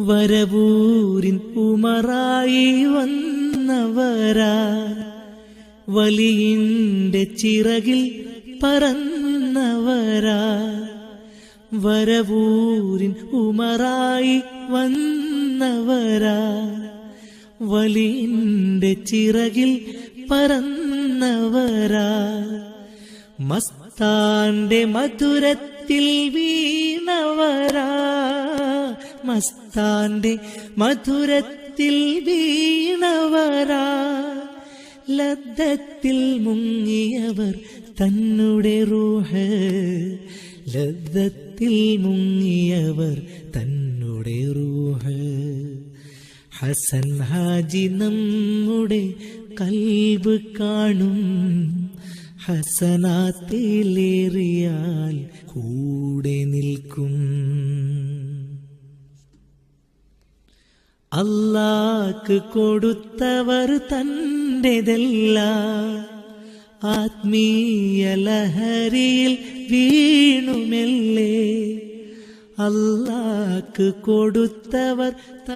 വരവൂരിൻ ഉമറായി വന്നവരാ, വലിയിന്റെ ചിറകിൽ പറന്നവരാ. വരവൂരിൻ ഉമറായി വന്നവരാ, വലിയിന്റെ ചിറകിൽ പറന്നവരാ. മസ്താന്റെ മധുരത്തിൽ വീണവരാ, മസ്താന്റെ മധുരത്തിൽ വീണവരാ. ലദ്ദത്തിൽ മുങ്ങിയവർ തന്നുടെ റൂഹ്, ലദ്ദത്തിൽ മുങ്ങിയവർ തന്നുടെ റൂഹ്. ഹസൻ ഹാജി നമ്മുടെ കൽബ് കാണും, ഹസനാത്തിലേറിയാൽ കൂടെ നിൽക്കും. അല്ലാഹ്ക്ക് കൊടുത്തവർ തന്റെതല്ല, ആത്മീയ ലഹരിയിൽ വീണുമെല്ലേ. അല്ലാഹ്ക്ക് കൊടുത്തവർ